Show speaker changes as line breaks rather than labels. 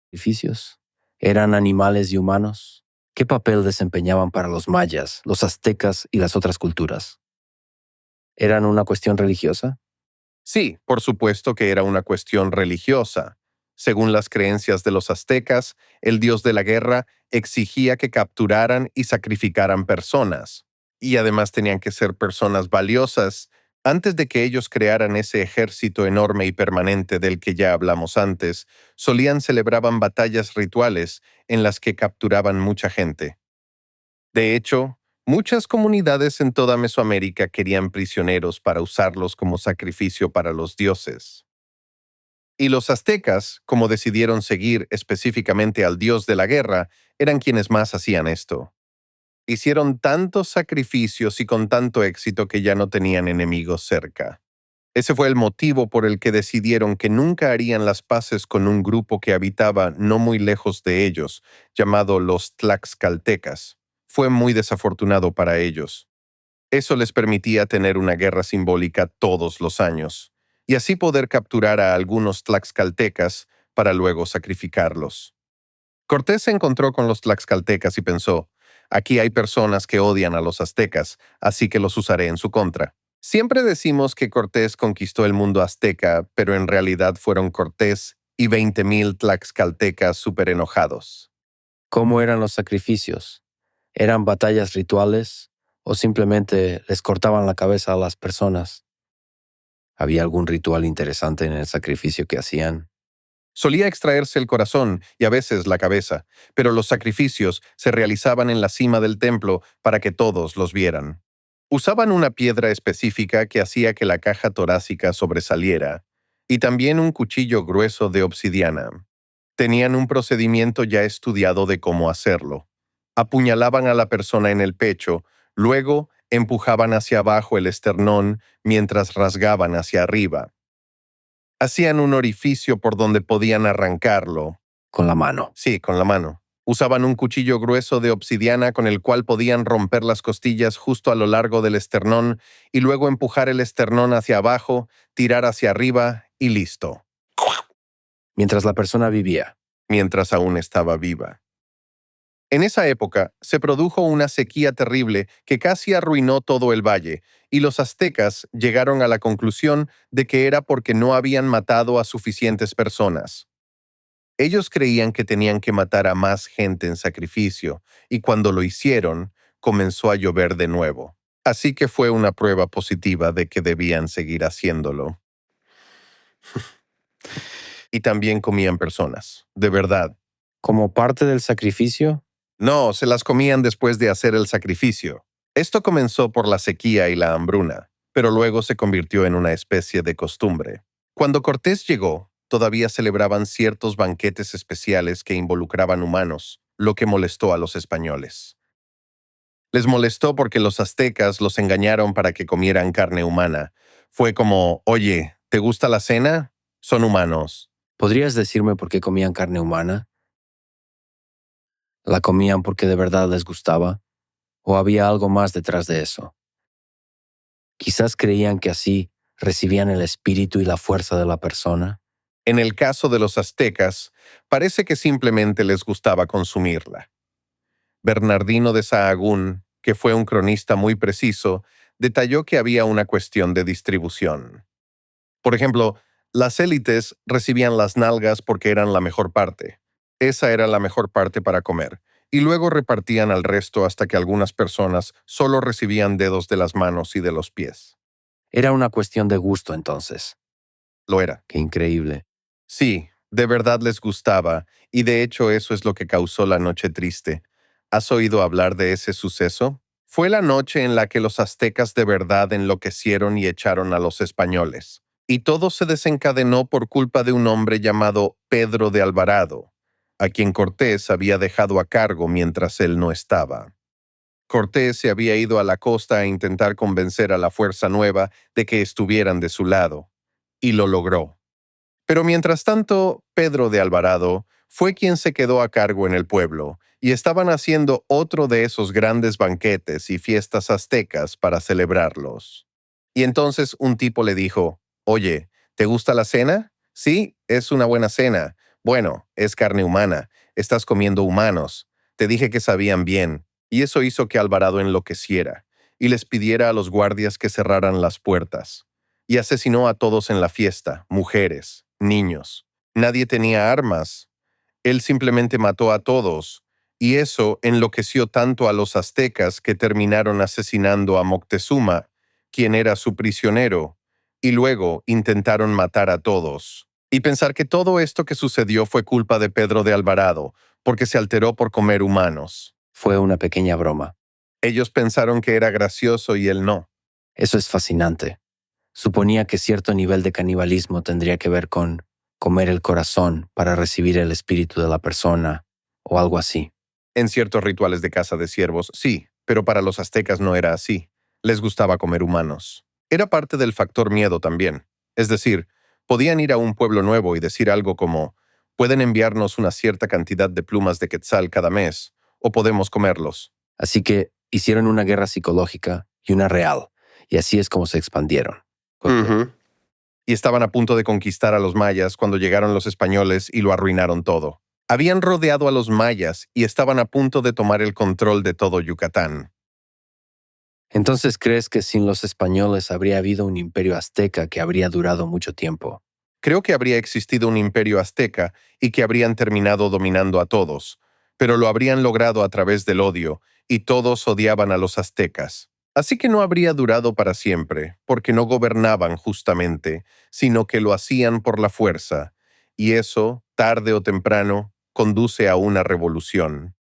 sacrificios? ¿Eran animales y humanos? ¿Qué papel desempeñaban para los mayas, los aztecas y las otras culturas? ¿Eran una cuestión religiosa?
Sí, por supuesto que era una cuestión religiosa. Según las creencias de los aztecas, el dios de la guerra exigía que capturaran y sacrificaran personas. Y además tenían que ser personas valiosas. Antes de que ellos crearan ese ejército enorme y permanente del que ya hablamos antes, celebraban batallas rituales en las que capturaban mucha gente. De hecho, muchas comunidades en toda Mesoamérica querían prisioneros para usarlos como sacrificio para los dioses. Y los aztecas, como decidieron seguir específicamente al dios de la guerra, eran quienes más hacían esto. Hicieron tantos sacrificios y con tanto éxito que ya no tenían enemigos cerca. Ese fue el motivo por el que decidieron que nunca harían las paces con un grupo que habitaba no muy lejos de ellos, llamado los tlaxcaltecas. Fue muy desafortunado para ellos. Eso les permitía tener una guerra simbólica todos los años, y así poder capturar a algunos tlaxcaltecas para luego sacrificarlos. Cortés se encontró con los tlaxcaltecas y pensó, aquí hay personas que odian a los aztecas, así que los usaré en su contra. Siempre decimos que Cortés conquistó el mundo azteca, pero en realidad fueron Cortés y 20,000 tlaxcaltecas súper enojados.
¿Cómo eran los sacrificios? ¿Eran batallas rituales o simplemente les cortaban la cabeza a las personas? ¿Había algún ritual interesante en el sacrificio que hacían?
Solía extraerse el corazón y a veces la cabeza, pero los sacrificios se realizaban en la cima del templo para que todos los vieran. Usaban una piedra específica que hacía que la caja torácica sobresaliera, y también un cuchillo grueso de obsidiana. Tenían un procedimiento ya estudiado de cómo hacerlo. Apuñalaban a la persona en el pecho, luego empujaban hacia abajo el esternón mientras rasgaban hacia arriba. Hacían un orificio por donde podían arrancarlo.
Con la mano.
Sí, con la mano. Usaban un cuchillo grueso de obsidiana con el cual podían romper las costillas justo a lo largo del esternón y luego empujar el esternón hacia abajo, tirar hacia arriba y listo.
Mientras la persona vivía.
Mientras aún estaba viva. En esa época se produjo una sequía terrible que casi arruinó todo el valle, y los aztecas llegaron a la conclusión de que era porque no habían matado a suficientes personas. Ellos creían que tenían que matar a más gente en sacrificio, y cuando lo hicieron, comenzó a llover de nuevo. Así que fue una prueba positiva de que debían seguir haciéndolo. Y también comían personas, de verdad.
¿Como parte del sacrificio?
No, se las comían después de hacer el sacrificio. Esto comenzó por la sequía y la hambruna, pero luego se convirtió en una especie de costumbre. Cuando Cortés llegó, todavía celebraban ciertos banquetes especiales que involucraban humanos, lo que molestó a los españoles. Les molestó porque los aztecas los engañaron para que comieran carne humana. Fue como, oye, ¿te gusta la cena? Son humanos.
¿Podrías decirme por qué comían carne humana? ¿La comían porque de verdad les gustaba? ¿O había algo más detrás de eso? Quizás creían que así recibían el espíritu y la fuerza de la persona.
En el caso de los aztecas, parece que simplemente les gustaba consumirla. Bernardino de Sahagún, que fue un cronista muy preciso, detalló que había una cuestión de distribución. Por ejemplo, las élites recibían las nalgas porque eran la mejor parte. Esa era la mejor parte para comer, y luego repartían al resto hasta que algunas personas solo recibían dedos de las manos y de los pies.
Era una cuestión de gusto entonces.
Lo era.
Qué increíble.
Sí, de verdad les gustaba, y de hecho eso es lo que causó la Noche Triste. ¿Has oído hablar de ese suceso? Fue la noche en la que los aztecas de verdad enloquecieron y echaron a los españoles. Y todo se desencadenó por culpa de un hombre llamado Pedro de Alvarado, a quien Cortés había dejado a cargo mientras él no estaba. Cortés se había ido a la costa a intentar convencer a la Fuerza Nueva de que estuvieran de su lado, y lo logró. Pero mientras tanto, Pedro de Alvarado fue quien se quedó a cargo en el pueblo, y estaban haciendo otro de esos grandes banquetes y fiestas aztecas para celebrarlos. Y entonces un tipo le dijo, oye, ¿te gusta la cena? Sí, es una buena cena. Bueno, es carne humana, estás comiendo humanos. Te dije que sabían bien, y eso hizo que Alvarado enloqueciera, y les pidiera a los guardias que cerraran las puertas. Y asesinó a todos en la fiesta, mujeres, niños. Nadie tenía armas. Él simplemente mató a todos, y eso enloqueció tanto a los aztecas que terminaron asesinando a Moctezuma, quien era su prisionero, y luego intentaron matar a todos. Y pensar que todo esto que sucedió fue culpa de Pedro de Alvarado, porque se alteró por comer humanos.
Fue una pequeña broma.
Ellos pensaron que era gracioso y él no.
Eso es fascinante. Suponía que cierto nivel de canibalismo tendría que ver con comer el corazón para recibir el espíritu de la persona o algo así.
En ciertos rituales de caza de ciervos, sí, pero para los aztecas no era así. Les gustaba comer humanos. Era parte del factor miedo también. Es decir, podían ir a un pueblo nuevo y decir algo como, pueden enviarnos una cierta cantidad de plumas de quetzal cada mes, o podemos comerlos.
Así que hicieron una guerra psicológica y una real, y así es como se expandieron.
Y estaban a punto de conquistar a los mayas cuando llegaron los españoles y lo arruinaron todo. Habían rodeado a los mayas y estaban a punto de tomar el control de todo Yucatán.
Entonces, ¿crees que sin los españoles habría habido un imperio azteca que habría durado mucho tiempo?
Creo que habría existido un imperio azteca y que habrían terminado dominando a todos, pero lo habrían logrado a través del odio, y todos odiaban a los aztecas. Así que no habría durado para siempre, porque no gobernaban justamente, sino que lo hacían por la fuerza, y eso, tarde o temprano, conduce a una revolución.